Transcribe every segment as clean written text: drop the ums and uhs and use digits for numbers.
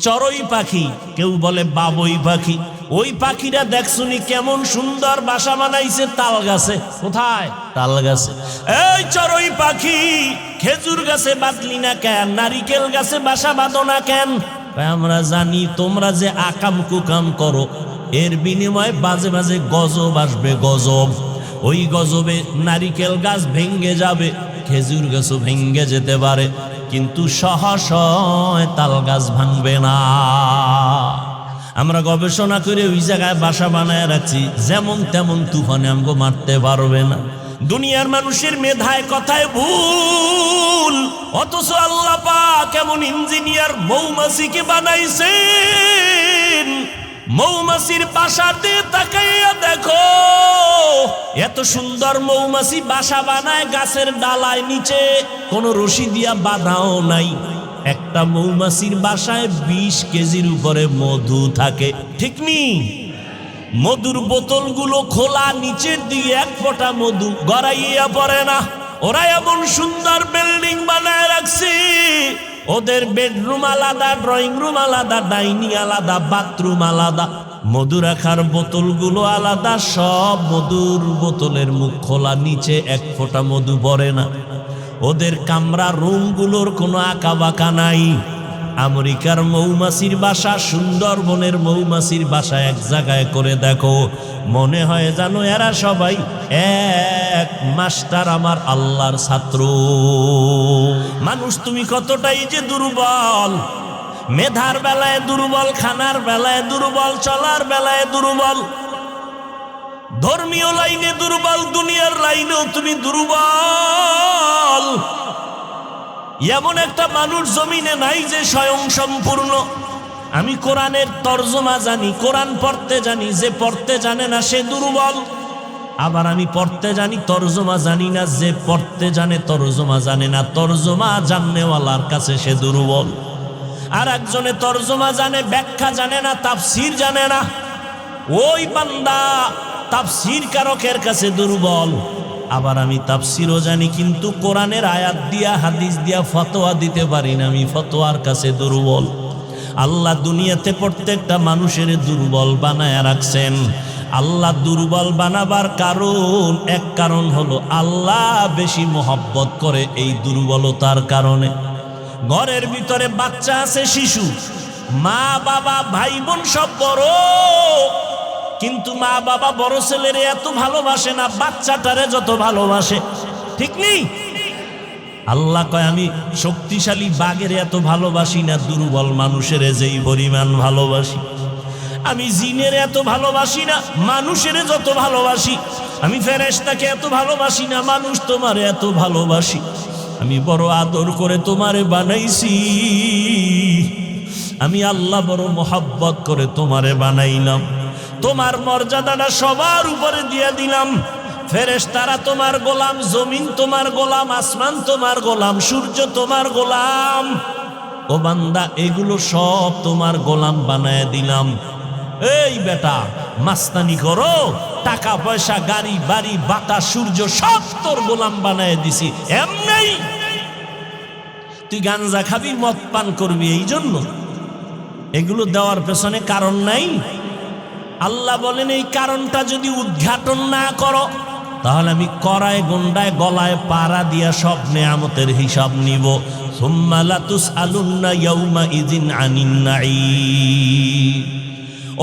চড়ুই পাখি, কেউ বলে বাবুই পাখি। ওই পাখিরা দেখছুনি কেমন সুন্দর বাসা বানাইছে তাল গাছে। কোথায়? তাল গাছে। এই চড়ুই পাখি, খেজুর গাছে বাঁধলি না কেন? নারিকেল গাছে বাসা বাঁধো না কেন? আমরা জানি তোমরা যে আকাম কুকাম করো, এর বিনিময়ে বাজে বাজে গজব আসবে, গজব। ওই গজবে নারিকেল গাছ ভেঙ্গে যাবে, খেজুর গাছও ভেঙ্গে যেতে পারে, কিন্তু সহসয় তাল গাছ ভাঙবে না। আমরা গবেষণা করে ওই জায়গায় বাসা বানায় রাখছি, যেমন তেমন তুফানে আমগো মারতে পারবে না। দুনিয়ার মানুষের মেধায় কথায় ভুল, অথচ আল্লাহ পাক কেমন ইঞ্জিনিয়ার মৌমাছিকে বানাইছেন। মৌমাছির বাসাতে তাকাইয়া দেখো, এত সুন্দর মৌমাছি বাসা বানায় গাছের ডালায়, নিচে কোনো রশি দিয়া বাঁধাও নাই। একটা মৌমাছির বাসায় 20 কেজির উপরে মধু থাকে, ঠিক নি? মধুর বোতলগুলো খোলা, নিচের দিকে এক ফোঁটা মধু গড়াইয়া পড়ে না। ওরা এমন সুন্দর বিল্ডিং বানায় রাখছে, ওদের বেডরুম আলাদা, ড্রয়িং রুম আলাদা, ডাইনিং আলাদা, বাথরুম আলাদা, মধু রাখার বোতলগুলো আলাদা। সব মধুর বোতলের মুখ খোলা, নিচে এক ফোঁটা মধু পড়ে না। ওদের কামরা রুমগুলোর কোনো আঁকা বাঁকা নাই। আমেরিকার মৌমাছির বাসা, সুন্দরবনের মৌমাছির বাসা এক জায়গায় করে দেখো, মনে হয় জানো এরা সবাই এক মাস্টার, আমার আল্লাহর ছাত্র। মানুষ তুমি কতটাই যে দুর্বল, মেধার বেলায় দুর্বল, খানার বেলায় দুর্বল, চলার বেলায় দুর্বল, ধর্মীয় লাইনে দুর্বল, দুনিয়ার লাইনেও তুমি দুর্বল। এমন একটা মানুষ জমিনে নাই যে স্বয়ং সম্পূর্ণ। আমি কোরআনের তর্জমা জানি, কোরআন পড়তে জানি, যে পড়তে জানে না সে দুর্বল। আবার আমি পড়তে জানি, তর্জমা জানি না, যে পড়তে জানে তর্জমা জানে না, তর্জমা জাননেওয়ালার কাছে সে দুর্বল। আর একজনে তর্জমা জানে, ব্যাখ্যা জানে না, তাফসীর জানে না, ওই বান্দা তাফসীর কারকের কাছে দুর্বল। আবার আমি তাফসীরও জানি, কিন্তু কোরআনের আয়াত দিয়া হাদিস দিয়া ফতোয়া দিতে পারি না, আমি ফতোয়ার কাছে দুর্বল। আল্লাহ দুনিয়াতে প্রত্যেকটা মানুষের দুর্বল বানায় রাখছেন। আল্লাহ দুর্বল বানাবার কারণ, এক কারণ হলো আল্লাহ বেশি মহব্বত করে এই দুর্বলতার কারণে। ঘরের ভিতরে বাচ্চা আছে, শিশু, মা বাবা ভাই বোন সব বড়, কিন্তু মা বাবা বড় ছেলেরে এত ভালোবাসে না বাচ্চাটারে যত ভালোবাসে, ঠিক নেই? আল্লাহ কয় আমি শক্তিশালী বাঘের এত ভালোবাসি না, দুর্বল মানুষের যেই পরিমাণ ভালোবাসি। আমি জিনের এত ভালোবাসি না, মানুষের যত ভালোবাসি। আমি ফেরেশতাকে এত ভালোবাসি না, মানুষ তোমারে এত ভালোবাসি। আমি বড় আদর করে তোমারে বানাইছি, আমি আল্লাহ বড় মোহাব্বত করে তোমারে বানাইলাম। তোমার মর্যাদাটা সবার উপরে দিয়ে দিলাম। ফেরেশতারা তোমার গোলাম, জমিন তোমার গোলাম, আসমান তোমার গোলাম, সূর্য তোমার গোলাম। ও বান্দা, এগুলো সব তোমার গোলাম বানায় দিলাম। এই বেটা, মাস্তানি করো, টাকা পয়সা, গাড়ি বাড়ি, বাতাস, সূর্য সব তোর গোলাম বানায় দিছি। এমনি তুই গাঞ্জা খাবি, মদ পান করবি, এই জন্য এগুলো দেওয়ার পেছনে কারণ নাই। আল্লাহ বলেন এই কারণটা যদি উদ্ঘাটন না করো, তাহলে আমি করায় গন্ডায় গলায় পাড়া দিয়া সব নেয়ামতের হিসাব নিব। সুম্মা লাতুসআলুন্না ইয়াউমাইযিন আনিন নাঈম।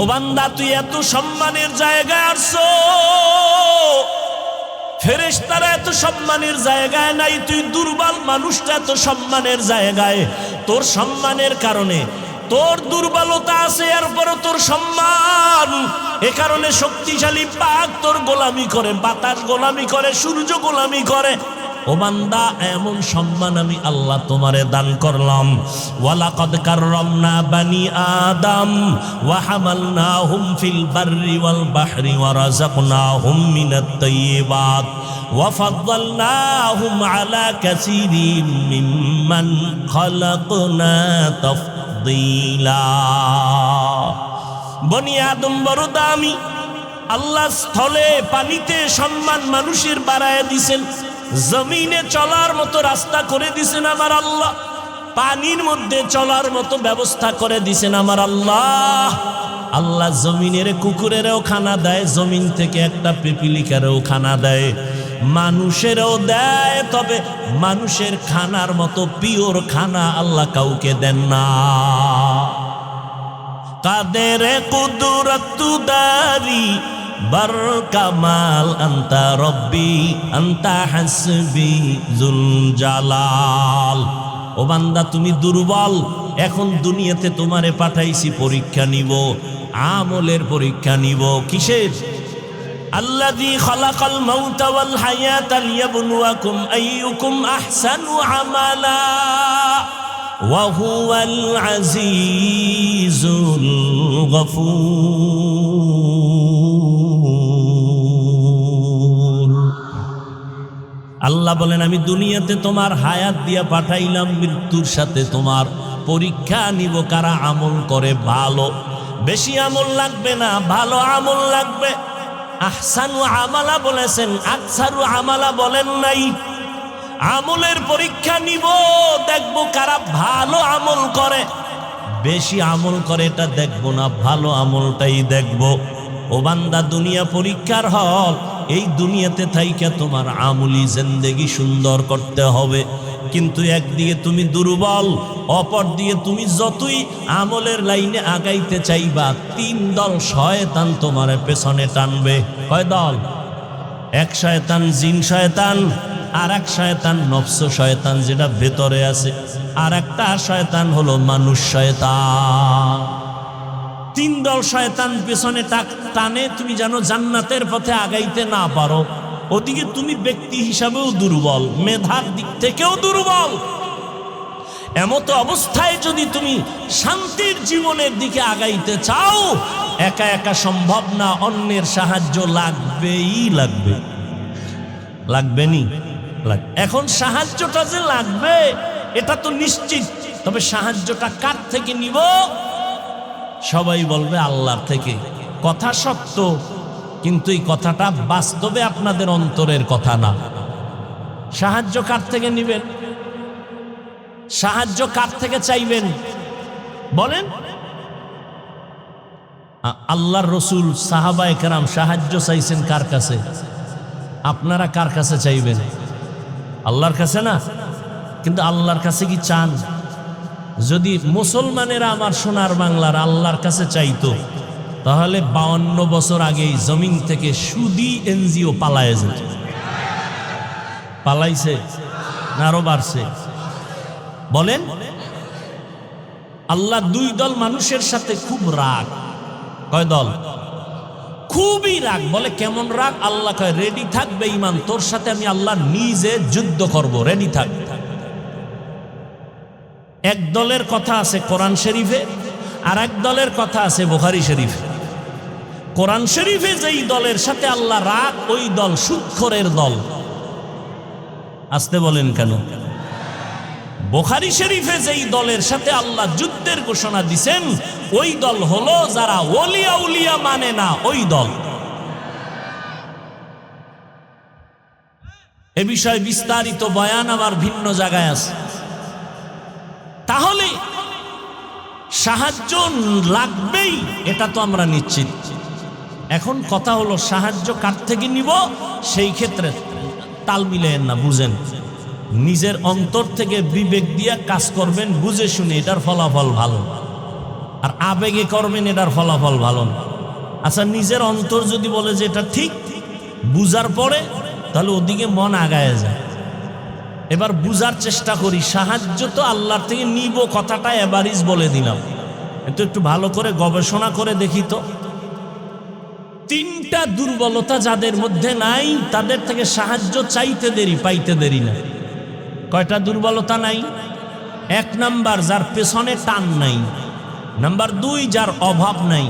ও বান্দা, তুই এত সম্মানের জায়গায় আসছো, ফেরেশতারা এত সম্মানের জায়গায় নাই। তুই দুর্বল মানুষটা এত সম্মানের জায়গায়। তোর সম্মানের কারণে, তোর দুর্বলতা আছে, এরপরও তোর সম্মান। এ কারণে শক্তিশালী বাঘ তোর গোলামি করে, বাতাস গোলামি করে, সূর্য গোলামি করে। ও বান্দা, এমন সম্মান আমি আল্লাহ তোমারে দান করলাম। ওয়ালাকাদ কাররামনা বানি আদম ওয়া হামালনাহুম ফিল বাররি ওয়াল বাহরি ওয়া রাযাকনাহুম মিনাত তাইয়্যিবাত ওয়া ফাদ্দালনাহুম আলা কাসীরিম মিম্মান খালাকনা তাফদীলা। বনি আদম বড় দামি। আল্লাহ স্থলে পানিতে সম্মান মানুষের বাড়ায় দিছেন, জমিনে চলার মতো রাস্তা করে দিছেন আমার আল্লাহ। পানির মধ্যে চলার মতো ব্যবস্থা করে দিছেন আমার আল্লাহ। আল্লাহ জমিনের কুকুরেরও খানা দেয়, জমিন থেকে একটা পিপিলিকারও খানা দেয়, মানুষেরও দেয়। তবে মানুষের খানার মতো পিওর খানা আল্লাহ কাউকে দেন না। কাদের কুদরত দারি বার কামাল আন্তা রব্বি আন্তা হাসবি জুল জালাল। ও বান্দা তুমি দুর্বল, এখন দুনিয়াতে তোমারে পাঠাইছি পরীক্ষা নিব, আমলের পরীক্ষা নিব। কিসের? আল্লাযী খালাকাল মাউতা ওয়াল হায়াতা লিয়াবলুয়াকুম আইয়ুকুম আহসানু আমালা ওয়া হুয়াল আজিজুল গফুর। আল্লাহ বলেন আমি দুনিয়াতে তোমার হায়াত দিয়া পাঠাইলাম, মৃত্যুর সাথে তোমার পরীক্ষা নিব কারা আমল করে ভালো। বেশি আমল লাগবে না, ভালো আমল লাগবে। আহসানু আমালা বলেছেন, আকসারু আমালা বলেন নাই। আমলের পরীক্ষা নিব, দেখবো কারা ভালো আমল করে। বেশি আমল করে এটা দেখবো না, ভালো আমলটাই দেখবো। ও বান্দা দুনিয়া পরীক্ষার হল, এই দুনিয়াতে থাইকা তোমার আমলি জিন্দেগি সুন্দর করতে হবে। কিন্তু একদিকে তুমি দুর্বল, অপর দিকে তুমি যতই আমলের লাইনে আগাইতে চাইবা, তিন দল শয়তান তোমার পেছনে টানবে। কয় দল? এক শয়তান জিন শয়তান, আর এক শয়তান নফস শয়তান যেটা ভেতরে আছে, আর একটা শয়তান হলো মানুষ শয়তান। তিন দল শয়তান পেছনে টানে, তুমি জানো জান্নাতের পথে আগাইতে না পারো। ওদিকে তুমি ব্যক্তি হিসাবেও দুর্বল, মেধার দিক থেকেও দুর্বল। এমত অবস্থায় যদি তুমি শান্তির জীবনের দিকে আগাইতে চাও, একা একা সম্ভব না, অন্যের সাহায্য লাগবেই লাগবে। লাগবেনি? এখন সাহায্যটা যে লাগবে এটা তো নিশ্চিত। তবে সাহায্যটা কার থেকে নিব? সবাই বলবে আল্লাহর থেকে। কথা সত্য, কিন্তু এই কথাটা বাস্তবে আপনাদের অন্তরের কথা না। সাহায্য কার থেকে নিবেন? সাহায্য কার থেকে চাইবেন বলেন? আল্লাহর রসুল সাহাবায়ে কেরাম সাহায্য চাইছেন কার কাছে? আপনারা কার কাছে চাইবেন? আল্লাহর কাছে না? কিন্তু আল্লাহর কাছে কি চান? যদি মুসলমানেরা আমার সোনার বাংলার আল্লাহর কাছে চাইতো, তাহলে 52 বছর আগেই জমিন থেকে সুদী এনজিও পালায় যেত। পালাইছে না আরো বাড়ছে? বলেন। আল্লাহ দুই দল মানুষের সাথে খুব রাগ। কয় দল? খুবই রাগ। বলে কেমন রাগ? আল্লাহ কয় রেডি থাকবে ইমান, তোর সাথে আমি আল্লাহ নিজে যুদ্ধ করব, রেডি থাক। এক দলের কথা আছে কোরআন শরীফে, আর এক দলের কথা আছে বুখারী শরীফে। কোরআন শরীফে যেই দলের সাথে আল্লাহ রাগ, ওই দল সুদখোরের দল। আসতে বলেন কেন? বুখারী শরীফে যেই দলের সাথে আল্লাহ যুদ্ধের ঘোষণা দিছেন, ওই দল হলো যারা ওলিয়া উলিয়া মানে না, ওই দল। এ বিষয়ে বিস্তারিত বয়ান আমার ভিন্ন জায়গায় আছে। তাহলে সাহায্য লাগবেই, এটা তো আমরা নিশ্চিত। এখন কথা হলো সাহায্য কার থেকে নিব? সেই ক্ষেত্রে তাল মিলেন না, বুঝেন। নিজের অন্তর থেকে বিবেক দিয়ে কাজ করবেন, বুঝে শুনে এটার ফলাফল ভালো। আর আবেগে করবেন, এটার ফলাফল ভালো না। আচ্ছা, নিজের অন্তর যদি বলে যে এটা ঠিক, বুঝার পরে তাহলে ওদিকে মন আগায় যায়। এবার বুঝার চেষ্টা করি, সাহায্য তো আল্লাহর থেকে নিব, কথাটা এভারেজ বলে দিলাম, কিন্তু একটু ভালো করে গবেষণা করে দেখি তো। তিনটা দুর্বলতা যাদের মধ্যে নাই, তাদের থেকে সাহায্য চাইতে দেরি, পাইতে দেরি না। কয়টা দুর্বলতা নাই? এক নাম্বার, যার পেছনে টান নাই। নাম্বার 2, যার অভাব নাই।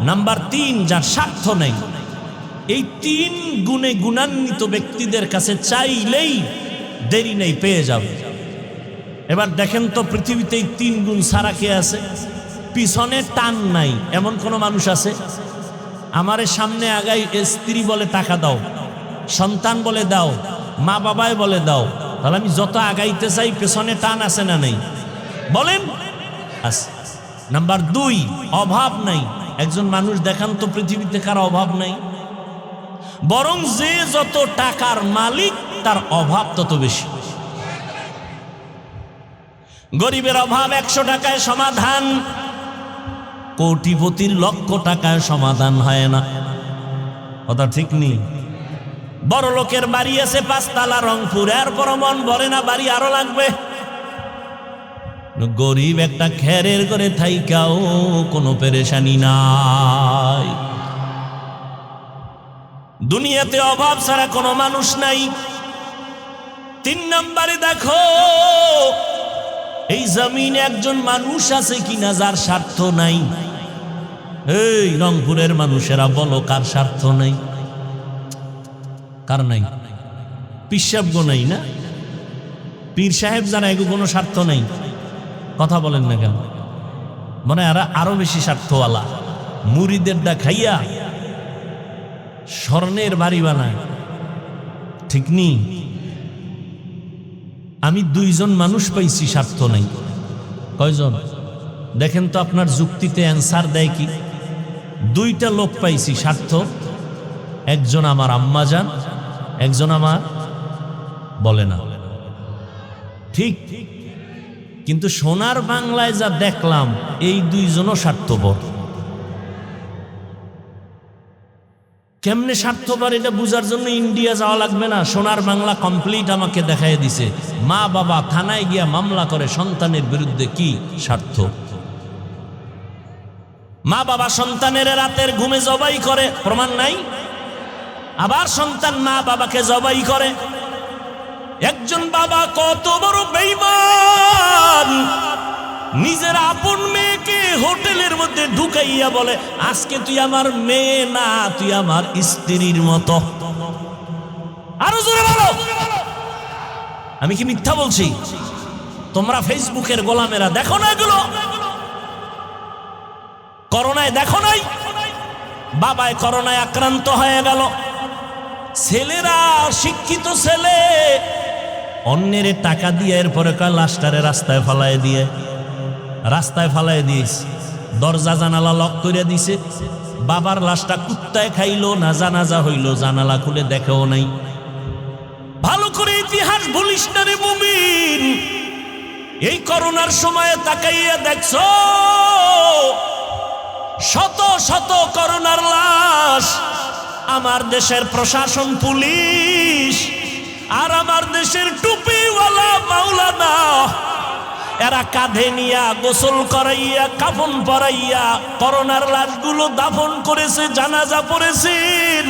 নাম্বার 3, যার স্বার্থ নাই। এই 3 গুণে গুণান্বিত ব্যক্তিদের কাছে চাইলেই দেরি নেই, পেয়ে যাবে। এবার দেখেন তো পৃথিবীতে এই 3 গুণ ছাড়া কে আছে? পিছনে টান নাই এমন কোন মানুষ আছে? আমারে সামনে আগাই স্ত্রী বলে টাকা দাও, সন্তান বলে দাও, মা বাবাই বলে দাও, তাহলে আমি যত আগাইতে চাই পেছনে টান আছে না নেই? বলেন। নাম্বার 2, অভাব নাই। একজন মানুষ দেখান তো পৃথিবীতে কার অভাব নাই? বরং যে যত টাকার মালিক তার অভাব তত বেশি। গরিবের অভাব 100 টাকায় সমাধান, কোটিপতির লক্ষ টাকায় সমাধান হয় না। কথা ঠিক নেই? বড় লোকের বাড়ি আছে 5 তলা রংপুর, এরপর মন ভরে না, বাড়ি আরো লাগবে। গরিব একটা খেরের করে থাইকাও কোনো পেরেশানি নাই। দুনিয়াতে অভাব ছাড়া কোনো মানুষ নাই। 3 নম্বরে দেখো, এই জমিনে একজন মানুষ আছে কিনা যার স্বার্থ নাই? এই রংপুরের মানুষেরা বলো, কার স্বার্থ নাই? কার নাই? পিসাবগো নাই না? পীর সাহেব যারা, এগো কোনো স্বার্থ নাই। কথা বলেন না কেন? মানে এরা আরো বেশি স্বার্থওয়ালা। মুরিদেরটা খাইয়া স্বর্ণের বাড়ি বানায়, ঠিক নি? আমি 2 জন মানুষ পাইছি স্বার্থ নাই। কয়জন? দেখেন তো আপনার যুক্তিতে অ্যান্সার দেয় কি? 2টা লোক পাইছি স্বার্থ। একজন আমার আম্মাজান, একজন আমার, বলে না ঠিক? কিন্তু সোনার বাংলায় যা দেখলাম, এই 2 জনও স্বার্থপর। কেমনে স্বার্থপর এটা বুঝার জন্য ইন্ডিয়া যাওয়া লাগবে না। সোনার বাংলা কমপ্লিট আমাকে দেখাই দিছে। মা বাবা থানায় গিয়া মামলা করে সন্তানের বিরুদ্ধে, কি স্বার্থ? মা বাবা সন্তানের রাতের ঘুমে জবাই করে, প্রমাণ নাই? আবার সন্তান মা বাবাকে জবাই করে। একজন বাবা কত বড় বেঈমান, নিজের আপন মেয়েকে হোটেলের মধ্যে ঢুকাইয়া বলে, আজকে তুই আমার মেয়ে না, তুই আমার স্ত্রীর মতো। আরো জোরে বলো। আমি কি মিথ্যা বলছি? তোমরা ফেসবুকের গোলামেরা দেখো না এগুলো? করোনায় দেখো নাই? বাবায় করোনায় আক্রান্ত হয়ে গেল, ছেলেরা, শিক্ষিত ছেলে, অন্যের টাকা দিয়ে এরপরে কয় লাশটারে রাস্তায় ফালায় দিয়ে, রাস্তায় ফালায় দিয়েছে, দরজা জানালা লক করে দিছে। বাবার লাশটা কুত্তায় খাইলো না, জানাজা হইল, জানালা খুলে দেখেও নাই। ভালো করে ইতিহাস ভুলিস না রে মুমিন। এই করোনার সময়ে তাকাইয়া দেখছো শত শত করোনার লাশ। আমার দেশের প্রশাসন, পুলিশ, আর আমার দেশের টুপিওয়ালা মাওলানা, এরা কাঁধে নিয়া গোসল করাইয়া, কাফন পরাইয়া করোনার লাশগুলো দাফন করেছে, জানাজা পড়েছেন।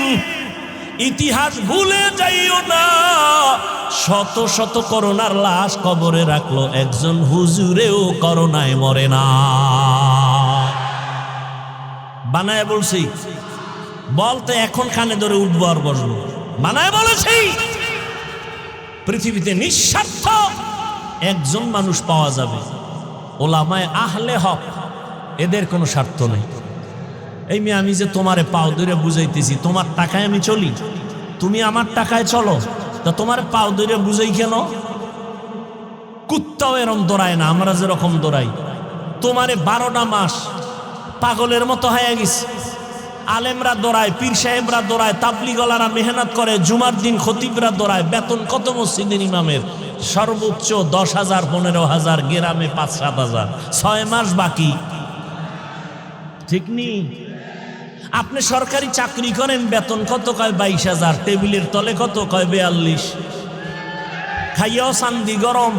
ইতিহাস ভুলে যাইও না, শত শত করোনার লাশ কবরে রাখলো, একজন হুজুরেও করোনায় মরে না। বানায় বলছি, বলতে এখন কানে ধরে উঠবো আর বসবো। বানায় বলেছি, পৃথিবীতে নিঃস্বার্থ একজন মানুষ পাওয়া যাবে, ওলামায়ে আহলে হক। এদের কোনো স্বার্থ নেই। এই মেয়ে, আমি যে তোমারে পাও ধরে বুঝাইতেছি, তোমার টাকায় আমি চলি, তুমি আমার টাকায় চলো, তা তোমার পাও ধরে বুঝাই কেন? কুত্তাও এরম দৌড়ায় না, আমরা যেরকম দৌড়াই। তোমারে 12টা মাস পাগলের মতো হয়ে গেছে। আলেমরা দৌড়ায়, পীর সাহেবরা দৌড়ায়, তাবলিগলারা মেহনত করে, জুমার দিন খতিবরা দৌড়ায়। বেতন কত মসজিদের ইমামের? সর্বোচ্চ 10,000, 15,000, গ্রামে 5-7,000। 6 মাস বাকি, ঠিক নি? আপনি সরকারি চাকরি করেন, বেতন কত? কয় 22,000। টেবিলের তলে কত? কয় 42। খাইয়াও শান্তি গরম,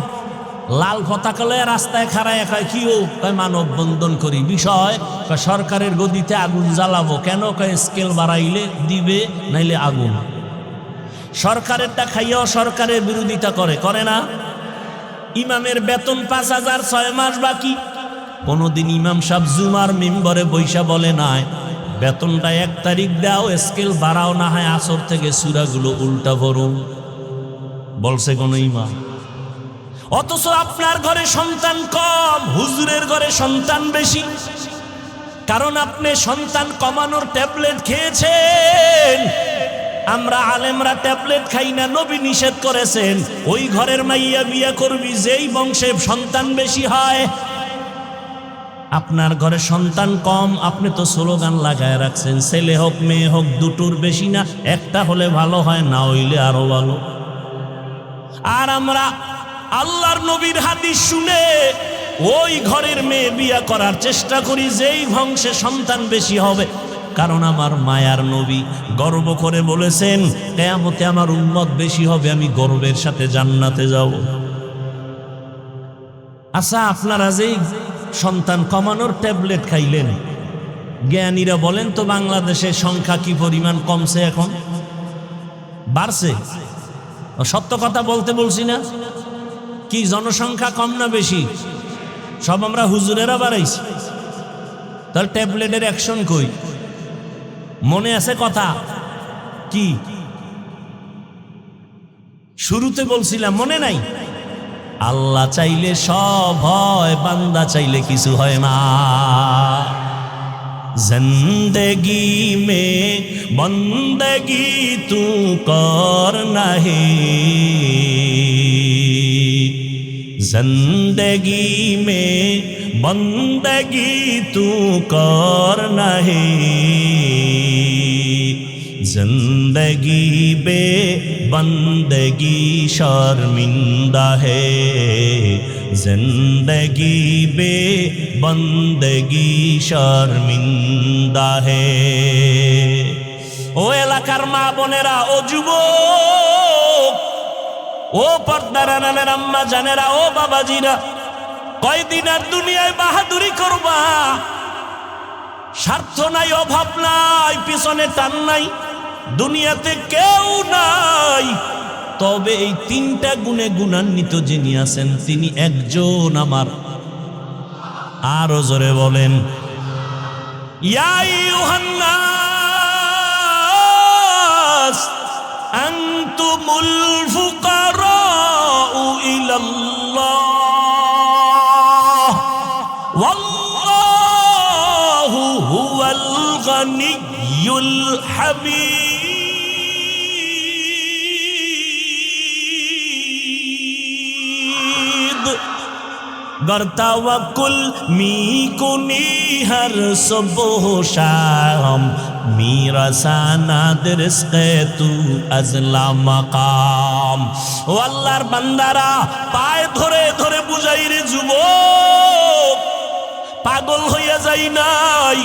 লাল পতাকা লয়ে রাস্তায় খাড়ায় কয় কি ও? কয় মানববন্ধন করি। বিষয় কয় সরকারের গদিতে আগুন জ্বালাবো। কেন? কয় স্কেল বাড়াইলে দিবে, নাইলে আগুন। সরকারেরটা খাইয়াও সরকারের বিরোধিতা করে, করে না? ইমামের বেতন 5,000, 6 মাস বাকি। কোনদিন ইমাম সাহেব জুমার মিম্বরে বৈশা বলে নাই, বেতনটা 1 তারিখ দাও, স্কেল বাড়াও, না হয় আসর থেকে সূরাগুলো উল্টা পড়ো? বলছে কোন ইমাম? অথচ আপনার ঘরে সন্তান কম, হুজুরের ঘরে সন্তান বেশি। কারণ আপনি সন্তান কমানোর ট্যাবলেট খেয়েছেন। আমরা আলেমরা ট্যাবলেট খাই না, নবী নিষেধ করেছেন ওই ঘরের মাইয়া বিয়া করবি যেই বংশে সন্তান বেশি হয়। আপনার ঘরে সন্তান কম, আপনি তো স্লোগান লাগায় রাখছেন ছেলে হোক মেয়ে হোক দুটোর বেশি না, একটা হলে ভালো হয়, না হইলে আরো ভালো। আর আমরা আল্লাহর নবীর হাদিস শুনে ওই ঘরের মেয়ে বিয়া করার চেষ্টা করি যেই বংশে সন্তান বেশি হবে। কারণ আমার মায়ার নবী গর্ব করে বলেছেন কিয়ামতে আমার উম্মত বেশি হবে, আমি গর্বের সাথে জান্নাতে যাব। আচ্ছা, আপনারা যেই সন্তান কমানোর ট্যাবলেট খাইলেন, জ্ঞানীরা বলেন তো বাংলাদেশের সংখ্যা কি পরিমাণ কমছে, এখন বাড়ছে? সত্য কথা বলতে বলছি না কি? জনসংখ্যা কম না বেশি? সব আমরা হুজুরেরা বাড়াইছি, তাহলে ট্যাবলেটের অ্যাকশন কই? মনে আছে কথা কি শুরুতে বলছিলাম, মনে নাই? আল্লাহ চাইলে সব হয়, বান্দা চাইলে কিছু হয় না। জিন্দগি মে বন্দগি তু কর নাহি, জিন্দগি মে বন্দগি তু কর নাহি, जिंदगी बे बंदगी शर्मिंदा है, जिंदगी बे बंदगी शर्मिंदा है। ও এলাকার মা বোনেরা, ও যুবক, ও পর্দার আড়ালের আম্মা জানেরা, ও বাবাজিরা, কয়দিন আর দুনিয়ায় বাহাদুরি করবা? স্বার্থ নাই, অভাব নাই, পিছনে টান নাই, দুনিয়াতে কেউ নাই। তবে এই তিনটা গুণে গুণান্বিত যিনি আছেন তিনি একজন আমার। আরো জোরে বলেন, ইয়া আইয়ুহান নাস আনতুমুল ফুকারাউ ইলাল্লাহ ওয়াল্লাহু হুয়াল গানিয়্যুল হামিদ। गर तवक्कुल मी कुनी हर सुबह शाम, मेरा सानाद रिज़्क़े तू अज़ला मकाम। ও আল্লাহর বান্দারা, পায়ে ধরে ধরে বুঝাই রে যুবক, পাগল হইয়া যাই নাই।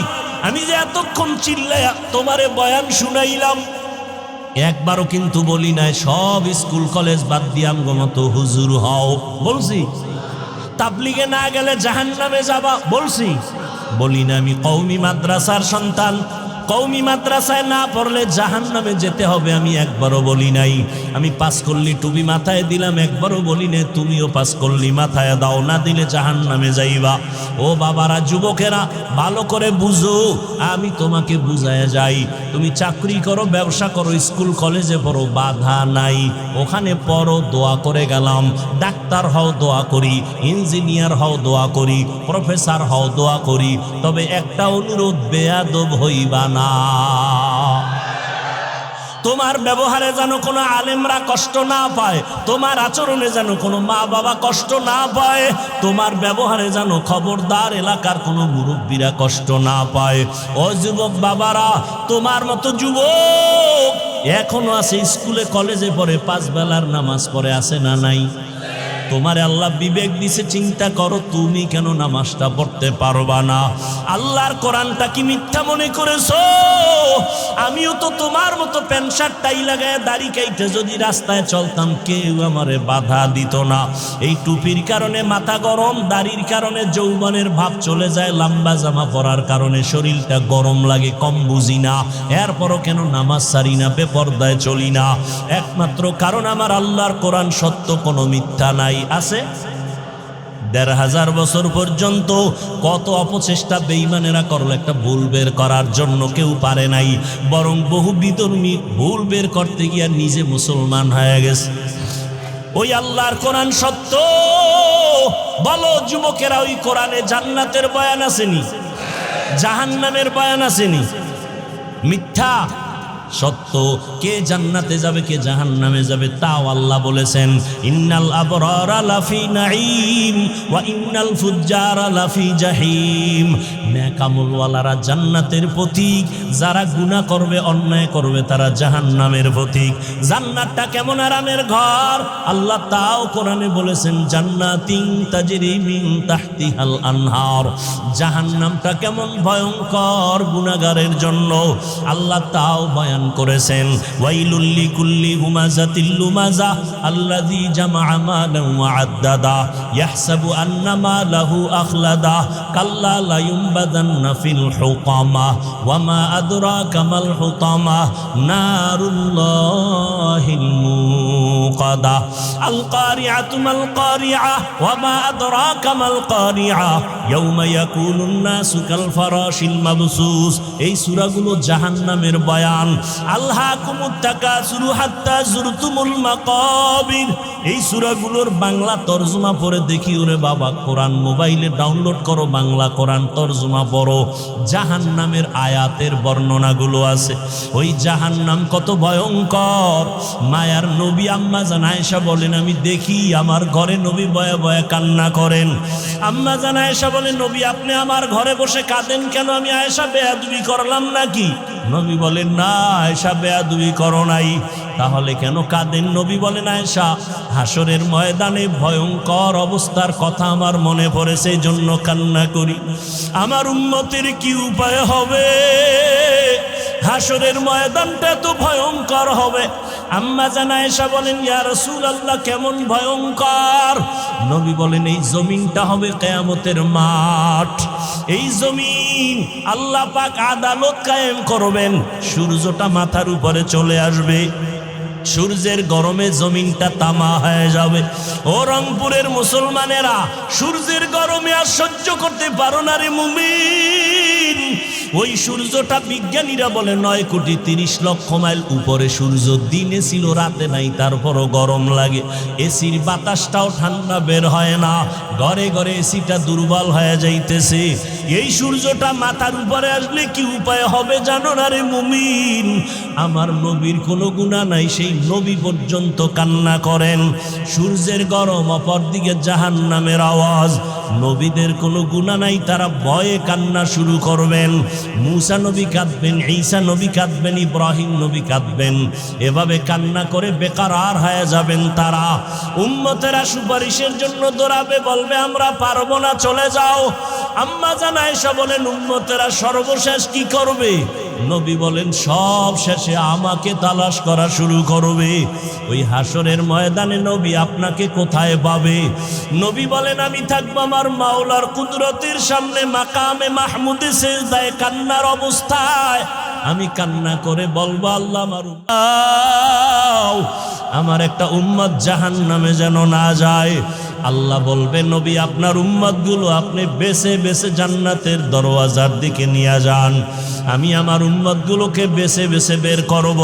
আমি যে এতক্ষণ চিল্লায়া তোমারে বয়ান শুনাইলাম, একবারও কিন্তু বলি নাই সব স্কুল কলেজ বাদ দিয়ে আমগো মতো হুজুর হও, বলছি? তাবলিগে না গেলে জাহান্নামে যাবা, বলছি? বলি না। আমি কওমি মাদ্রাসার সন্তান, কওমি মাদ্রাসায় না পড়লে জাহান্নামে যেতে হবে, আমি একবারও বলি নাই। আমি পাস করলি টুপি মাথায় দিলাম, একবারও বলি না তুমিও পাস করলি মাথায় দাও, না দিলে জাহান্নামে যাইবা। ও বাবারা, যুবকেরা, ভালো করে বুঝো, আমি তোমাকে বুঝায় যাই। তুমি চাকরি করো, ব্যবসা করো, স্কুল কলেজে পড়ো, বাধা নাই, ওখানে পড়ো, দোয়া করে গেলাম। ডাক্তার হও, দোয়া করি। ইঞ্জিনিয়ার হও, দোয়া করি। প্রফেসর হও, দোয়া করি। তবে একটা অনুরোধ, বেয়াদব হইবা না। তোমার ব্যবহারে যেন কোনো আলেমরা কষ্ট না পায়, তোমার আচরণে যেন কোনো মা বাবা কষ্ট না পায়, তোমার ব্যবহারে যেন খবরদার এলাকার কোনো মুরব্বীরা কষ্ট না পায়। ও যুবক বাবারা, তোমার মতো যুবক এখনো আছে, স্কুলে কলেজে পড়ে, 5 বেলার নামাজ পড়ে, আছে না নাই? তোমারে আল্লাহ বিবেক দিছে, চিন্তা করো তুমি কেন নামাজটা পড়তে পারবা না? আল্লাহর কোরআনটা কি মিথ্যা মনে করেছো? আমিও তো তোমার মতো প্যান্ট শার্ট টাই লাগায় দাড়ি কাইতে যদি রাস্তায় চলতাম, কেউ আমারে বাধা দিত না। এই টুপির কারণে মাথা গরম, দাড়ির কারণে যৌবনের ভাব চলে যায়, লম্বা জামা পরার কারণে শরীরটা গরম লাগে, কম বুঝি না। এরপরও কেন নামাজ সারি না, বেপরদায় চলি না? একমাত্র কারণ আমার আল্লাহর কোরআন সত্য, কোনো মিথ্যা নাই। আছে ১৫০০ বছর পর্যন্ত কত অপচেষ্টা বেঈমানেরা করলো একটা ভুল বের করার জন্য, কেউ পারে নাই। বরং বহু বিধর্মী ভুল বের করতে গিয়ে নিজে মুসলমান হয়ে গেছে। ওই আল্লাহর কোরআন সত্য। বলো যুবকেরা, ওই কোরআনে জান্নাতের বয়ান আসেনি? জাহান্নামের বয়ান আসেনি? মিথ্যা সত্য। কে জান্নাতে যাবে কে জাহান্নামে যাবে তাও আল্লাহ বলেছেন। ইন্নাল আবরারা লাফি নাঈম ওয়া ইন্নাল ফুজ্জারা লাফি জাহিম। নেক আমলওয়ালারা জান্নাতের পথিক, যারা গুনাহ করবে অন্যায় করবে তারা জাহান্নামের পথিক। জান্নাতটা কেমন আরামের ঘর আল্লাহ তাও কোরআনে বলেছেন, জান্নাতিন তাজরি মিন তাহতিহাল আনহার। জাহান্নামটা কেমন ভয়ঙ্কর গুনাহগারের জন্য আল্লাহ তাও বয়ান করেছেন। ওয়াইলুল লিকুল্লি হুমাযাতিল লুমাযা আল্লাযী জামাআ মালান ওয়া আদ্দাদা ইয়াহসাবু আন্না মালাহু আখলাদা কাল্লা লা ইউনবাযান্না ফিল হুতামা ওয়া মা আদরাকা মাল হুতামা নারুল্লাহিল মুকাদা আল কারিআতু মাল কারিআ ওয়া মা আদরাকা মাল কারিআ ইয়াউমা ইয়াকুনুন নাসু কাল ফারাশিল মাবসুস। এই সূরাগুলো জাহান্নামের বয়ান। আলহাকুমুত তাকাসুরু হাত্তা যুরতুমুল মাকাবির। এই সূরাগুলোর বাংলা তরজমা পড়ে দেখি, ওরে বাবা কোরআন মোবাইলে ডাউনলোড করো, বাংলা কোরআন তরজমা পড়ো, জাহান্নামের আয়াতের বর্ণনাগুলো আছে। ওই জাহান্নাম কত ভয়ঙ্কর। মায়ার নবী আম্মা জান আয়েশা বলেন, আমি দেখি আমার ঘরে নবী বয়ে বয়ে কান্না করেন। আম্মা জান আয়েশা বলেন, নবী আপনি আমার ঘরে বসে কাঁদেন কেন? আমি আয়েশা বেয়াদবি করলাম নাকি? নবী বলেন, না আয়েশা বেয়াদবি করো নাই। তাহলে কেন কাঁদেন? নবী বলেন, আয়েশা হাসরের ময়দানে ভয়ঙ্কর অবস্থার কথা আমার মনে পড়েছে, এই জন্য কান্না করি। আমার উম্মতের কি উপায় হবে? হাসরের ময়দানটা তো ভয়ঙ্কর হবে। আম্মা জান আয়েশা বলেন, ইয়া রাসূলুল্লাহ কেমন ভয়ঙ্কর? নবী বলেন, এই জমিনটা হবে কিয়ামতের মাঠ। এই জমিন আল্লাহ পাক আদালত কায়েম করবেন। সূর্যটা মাথার উপরে চলে আসবে, সূর্যের গরমে জমিনটা তামা হয়ে যাবে। ও রংপুরের মুসলমানেরা, সূর্যের গরমে আর সহ্য করতে পারো না রে মুমিন। ওই সূর্যটা বিজ্ঞানীরা বলে 9,30,00,000 মাইল উপরে সূর্য। দিনে ছিল রাতে নাই, তারপরও গরম লাগে। এসির বাতাসটাও ঠান্ডা বের হয় না, ঘরে ঘরে এসিটা দুর্বল হয়ে যাইতেছে। এই সূর্যটা মাথার উপরে আসলে কি উপায় হবে জানো না রে মুমিন? আমার নবীর কোনো গুনাহ নাই, সেই নবী পর্যন্ত কান্না করেন। সূর্যের গরম, অপরদিকে জাহান্নামের আওয়াজ। নবীদের কোনো গুনাহ নাই, তারা ভয়ে কান্না শুরু করবেন। মূসা নবী কাঁদবেন, ঈসা নবী কাঁদবেন, ইব্রাহিম নবী কাঁদবেন। এভাবে কান্না করে বেকারার হয়ে যাবেন তারা। উম্মতেরা সুপারিশের জন্য দৌড়াবে, বলবে আমরা পারবো না, চলে যাও। আম্মা জান আয়েশা বলেন, উম্মতেরা সর্বশেষ কি করবে? নবী বলেন, সব শেষে আমাকে তালাশ করা শুরু করবে। ওই হাসরের ময়দানে নবী আপনাকে কোথায় পাবে? নবী বলেন, আমি থাকবো আমার মাওলার কুদরতের সামনে মাকামে মাহমুদে সিজদায় কান্নার অবস্থায়। আমি কান্না করে বলবো, আল্লাহ আমার একটা উম্মত জাহান্নামে যেন না যায়। আল্লাহ বলবে, নবী আপনার উম্মতগুলো আপনি বেছে বেছে জান্নাতের দরওয়াজার দিকে নিয়ে যান। আমি আমার উম্মতগুলোকে বেছে বেছে বের করব।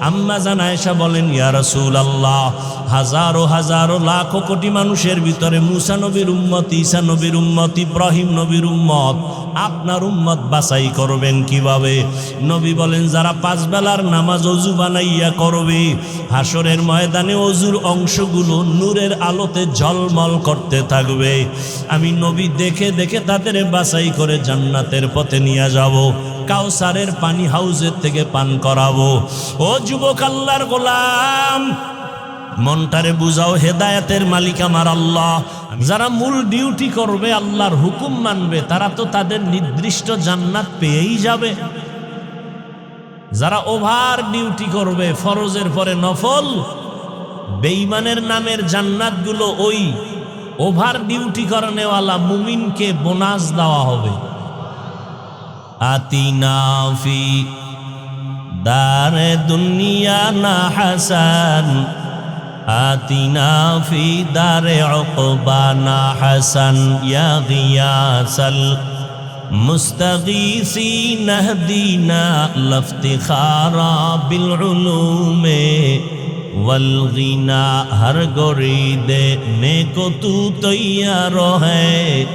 আম্মা জান আয়েশা বলেন, ইয়া রাসূলুল্লাহ হাজারো হাজারো লাখো কোটি মানুষের ভিতরে মূসা নবীর উম্মত, ঈসা নবীর উম্মত, ইব্রাহিম নবীর উম্মত, আপনার উম্মত বাছাই করবেন কিভাবে? নবী বলেন, যারা 5 বেলার নামাজ ওযু বানাইয়া করবে, হাসরের ময়দানে ওযুর অংশগুলো নূরের আলোতে ঝলমল করতে থাকবে। আমি নবী দেখে দেখে তাদের বাছাই করে জান্নাতের পথে নিয়ে যাব। কাউসারের পানি হাউজের থেকে পান করাবো। ও যুবক আল্লাহর গোলাম, মনটারে বুঝাও, হেদায়েতের মালিক আমার আল্লাহ। যারা মূল ডিউটি করবে, আল্লাহর হুকুম মানবে, তারা তো তাদের নির্দিষ্ট জান্নাত পেয়েই যাবে। যারা ওভার ডিউটি করবে, ফরজের পরে নফল, বেঈমানের নামের জান্নাতগুলো ওই ওভার ডিউটি করানেওয়ালা মুমিনকে বোনাস দেওয়া হবে। আতিনা ফি দারে দুনিয়া না হাসান, আতিনা ফি দারে উকবানা হাসান, ইয়া গিয়াসাল মুস্তাগীসিন হদিনা লফতিখারা বিল উলুমে वल गिना हर गोरी देने को तू तैयार है,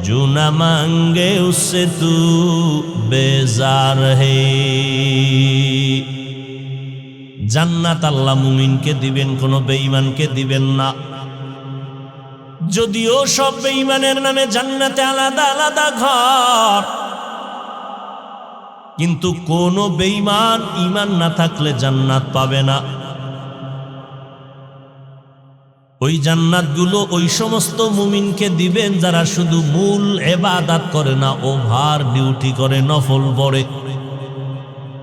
जो न मांगे उससे तू बेजार है। জান্নাত আল্লাহ মুমিনকে দিবেন, কোনো বেঈমানকে দিবেন না। যদিও সব বেঈমানের নামে জান্নাতে আলাদা আলাদা ঘর, কিন্তু কোন বেঈমান ঈমান না থাকলে জান্নাত পাবে না। ওই জান্নাতগুলো ওই সমস্ত মুমিনকে দিবেন যারা শুধু মূল ইবাদত করে না, ওভার ডিউটি করে, নফল পড়ে।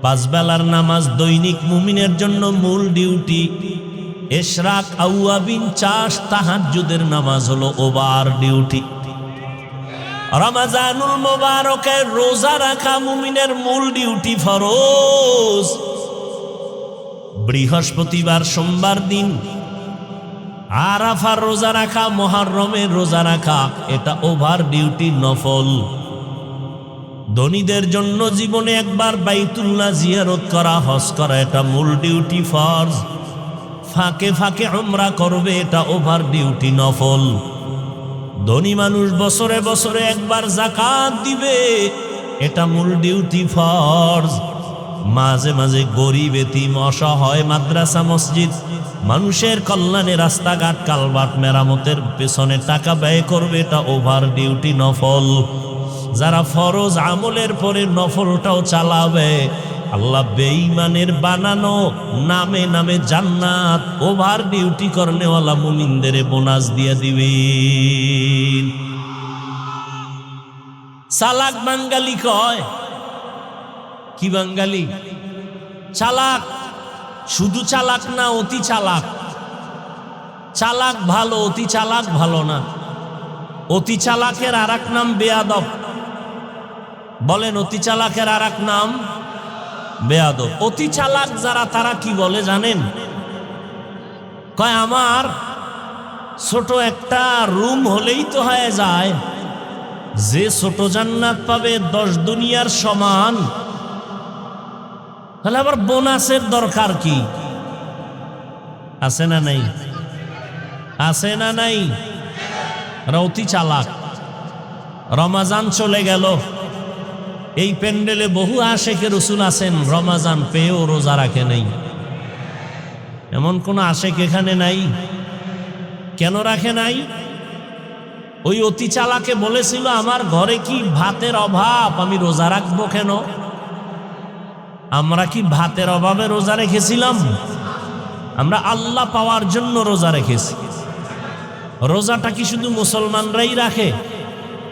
5 বেলার নামাজ দৈনিক মুমিনের জন্য মূল ডিউটি। ইশরাক, আওয়াবিন, চাষ, তাহাজ্জুদের নামাজ হলো ওভার ডিউটি। রমজানুল মুবারকে রোজা রাখা মুমিনের মূল ডিউটি, ফরজ। বৃহস্পতিবার, সোমবার দিন আরাফার রোজা রাখা, মুহররমের রোজা রাখা, এটা ওভার ডিউটি, নফল। ধনীদের জন্য জীবনে একবার বাইতুল্লাহ জিয়ারত করা, হজ করা, এটা মূল ডিউটি, ফরজ। ফাঁকে ফাঁকে উমরা করবে, এটা ওভার ডিউটি, নফল। ধনী মানুষ বছরে বছরে একবার যাকাত দিবে, এটা মূল ডিউটি, ফরজ। মাঝে মাঝে গরিব, এতিম, অসহায়, মাদ্রাসা, মসজিদ, মানুষের কল্যাণে রাস্তাঘাট, কালভার্ট মেরামতের পেছনে টাকা ব্যয় করবে, এটা ওভার ডিউটি, নফল। যারা ফরজ আমলের পরে নফলটাও চালাবে, আল্লাহ বেঈমানের বানানো নামে নামে জান্নাত ওভার ডিউটি করনেওয়ালা মুমিনদের বোনাস দিয়ে দিবেন। চালাক বাঙালি কয়, কি বাঙালি? চালাক। শুধু চালাক না, অতি চালাক। চালাক ভালো, অতি চালাক ভালো না। অতি চালাকের আর এক নাম বেয়াদব। বলেন, অতি চালাকের আর এক নাম বেয়াদব। অতি চালাক যারা, তারা কি বলে জানেন? কয় আমার ছোট একটা রুম হলেই তো হয়ে যায়, যে ছোট জান্নাত পাবে 10 দুনিয়ার সমান, তাহলে আবার বোনাসের দরকার কি? আছে না নাই? আছে না নাই? অতি চালাক। রমাজান চলে গেল, এই প্যান্ডেলে বহু আশেকে রসুল আছেন, রমাজান পেয়েও রোজা রাখে নাই। এমন কোন আশেক এখানে নাই? কেন রাখে নাই? ওই অতি চালাকে বলেছিল, আমার ঘরে কি ভাতের অভাব, আমি রোজা রাখবো কেন? আমরা কি ভাতের অভাবে রোজা রেখেছিলাম? আমরা আল্লাহ পাওয়ার জন্য রোজা রেখেছি। রোজাটা কি শুধু মুসলমানরাই রাখে?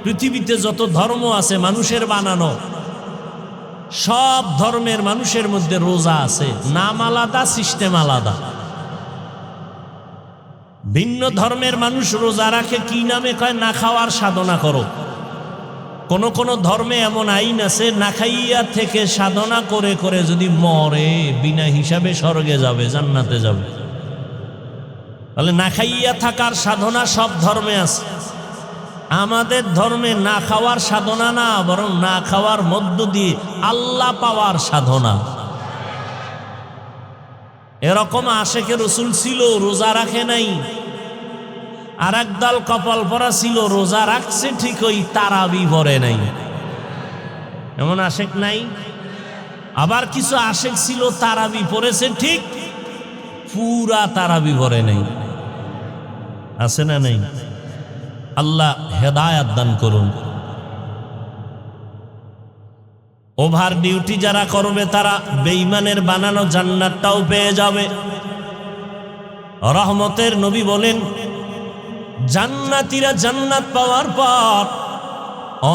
পৃথিবীতে যত ধর্ম আছে মানুষের বানানো, সব ধর্মের মানুষের মধ্যে রোজা আছে, নাম আলাদা, সিস্টেম আলাদা। ভিন্ন ধর্মের মানুষ রোজা রাখে কি নামে? কয় না খাওয়ার সাধনা করো। কোন কোন ধর্মে এমন আইন আছে, না খাইয়া থেকে সাধনা করে করে যদি মরে, বিনা হিসাবে স্বর্গে যাবে, জান্নাতে যাবে। তাহলে না খাইয়া থাকার সাধনা সব ধর্মে আছে। আমাদের ধর্মে না খাওয়ার সাধনা না, বরং না খাওয়ার মধ্য দিয়ে আল্লাহ পাওয়ার সাধনা। এরকম আশেকে রসুল ছিল, রোজা রাখে নাই। আর একদল কপাল পরা ছিল, রোজা রাখছে ঠিকই, তারাবি পড়ে নাই। এমন আশেক নাই? আবার কিছু আশেক ছিল, তারাবি পড়েছে ঠিক, পুরা তারাবি পড়ে নাই। আছে না নাই? আল্লাহ হেদায়াত দান করুন। ওভার ডিউটি যারা করবে, তারা বেঈমানের বানানো জান্নাতটাও পেয়ে যাবে। রহমতের নবী বলেন, জান্নাতীরা জান্নাত পাওয়ার পর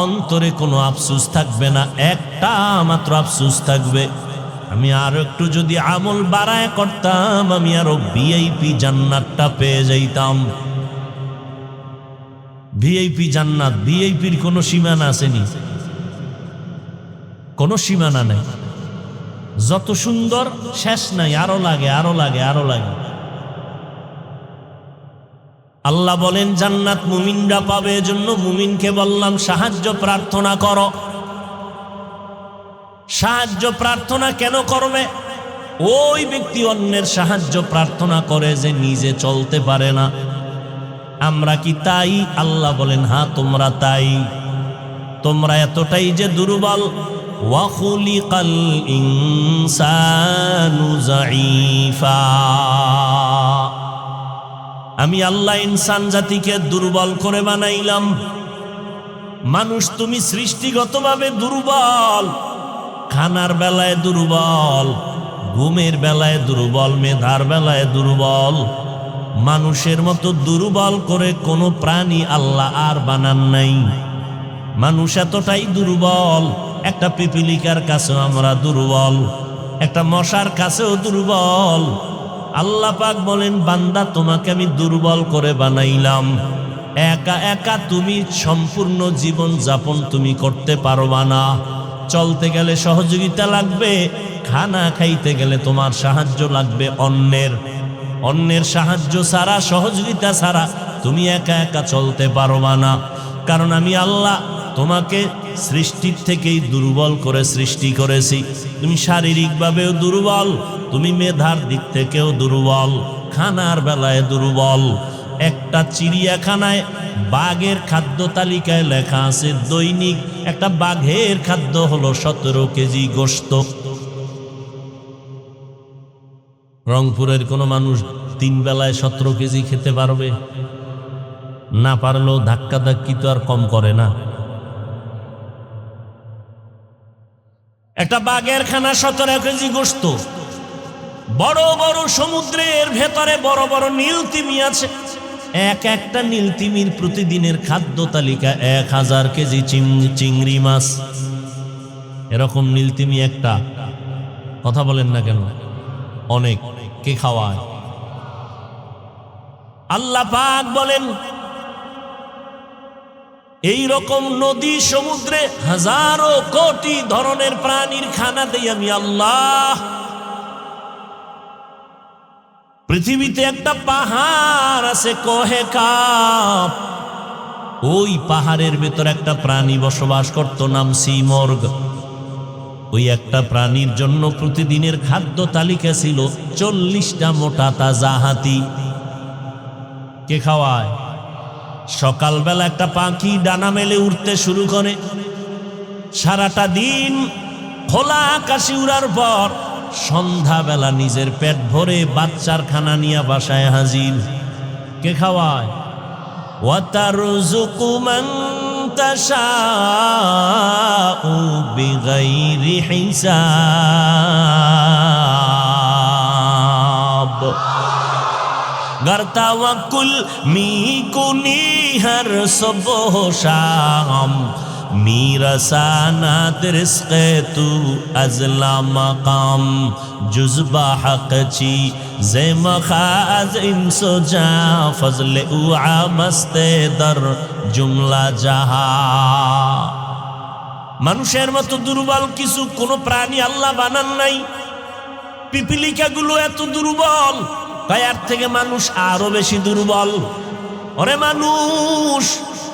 অন্তরে কোনো আফসোস থাকবে না, একটা মাত্র আফসোস থাকবে, আমি আরো একটু যদি আমল বাড়ায় করতাম, আমি আরো ভিআইপি জান্নাতটা পেয়ে যাইতাম। ভিআইপি জান্নাত, ভিআইপির কোনো সীমানা আসেনি? কোনো সীমানা নেই। যত সুন্দর শেষ নাই, আরো লাগে, আরো লাগে, আরো লাগে। আল্লাহ বলেন জান্নাত মুমিনরা পাবে, এজন্য মুমিনকে বললাম সাহায্য প্রার্থনা করো। সাহায্য প্রার্থনা কেন করবে? ওই ব্যক্তি অন্যের সাহায্য প্রার্থনা করে যে নিজে চলতে পারে না। আমরা কি তাই? আল্লাহ বলেন হ্যাঁ, তোমরা তাই। তোমরা এতটাই যে দুর্বল। ওয়া খুলিকাল ইনসানু যায়ীফা, আমি আল্লাহ ইনসান জাতিকে দুর্বল করে বানাইলাম। মানুষ তুমি সৃষ্টিগতভাবে দুর্বল, খানার বেলায় দুর্বল, ঘুমের বেলায় দুর্বল, মেধার বেলায় দুর্বল। মানুষের মতো দুর্বল করে কোনো প্রাণী আল্লাহ আর বানান নাই। মানুষ এতটাই দুর্বল, একটা পিপিলিকার কাছেও আমরা দুর্বল, একটা মশার কাছেও দুর্বল। আল্লাহ পাক বলেন, বান্দা তোমাকে আমি দুর্বল করে বানাইলাম। একা একা তুমি সম্পূর্ণ জীবন যাপন তুমি করতে পারবা না। চলতে গেলে সহযোগিতা লাগবে, খানা খাইতে গেলে তোমার সাহায্য লাগবে অন্যের সাহায্য ছাড়া, সহযোগিতা ছাড়া তুমি একা একা চলতে পারবা না। কারণ আমি আল্লাহ তোমাকে সৃষ্টির থেকেই দুর্বল করে সৃষ্টি করেছি। তুমি শারীরিকভাবেও দুর্বল, তুমি মেধার দিক থেকেও দুর্বল, খানার বেলায় দুর্বল। একটা চিড়িয়াখানায় বাঘের খাদ্য তালিকায় লেখা আছে দৈনিক একটা বাঘের খাদ্য হলো 17 কেজি গোশত। রংপুরের কোনো মানুষ 3 বেলায় 17 কেজি খেতে পারবে না? পারলেও ধাক্কা ধাক্কি তো আর কম করে না। একটা বাঘের খানা 17 কেজি গোশত। বড় বড় সমুদ্রের ভেতরে বড় বড় নীলতিমি আছে, একটা নীলতিমির প্রতিদিনের খাদ্য তালিকা 1000 কেজি চিংড়ি মাছ। এরকম নীলতিমি একটা, কথা বলেন না কেন? অনেক। কে খাওয়ায়? আল্লাহ পাক বলেন, এই রকম নদী সমুদ্রে হাজারো কোটি ধরনের প্রাণীর খানা দেই আমি আল্লাহ। পৃথিবীতে একটা পাহাড় আছে কোহে কাপ, ওই পাহাড়ের ভেতর একটা প্রাণী বসবাস করত, নাম সিমর্গ। ওই একটা প্রাণীর জন্য প্রতিদিনের খাদ্য তালিকা ছিল 40টা মোটা তাজা হাতি। কে খাওয়ায়? সকালবেলা একটা পাখি ডানা মেলে উঠতে শুরু করে, সারাটা দিন খোলা আকাশে উড়ার পর সন্ধ্যাবেলা নিজের পেট ভরে বাচ্চার খানা নিয়ে বাসায় হাজির। কে খাওয়ায়? ওয়াতারযুকু মান তাশাউ বিগাইরি হিসাব। गर तवक्कुल मी कुनी हर सुबह शाम मीरसाना रिज़्क़े तू अज़ला मकाम जुज़बा हक़ ची ज़े मखाज़ इंसो जा फज़ले उआ मस्ते दर जुमला जहा। মানুষের মতো দুর্বল কিছু কোন প্রাণী আল্লাহ বানান নাই। পিপিলিকাগুলো এত দুর্বল, এর থেকে মানুষ আরো বেশি দুর্বল। ওরে মানুষ,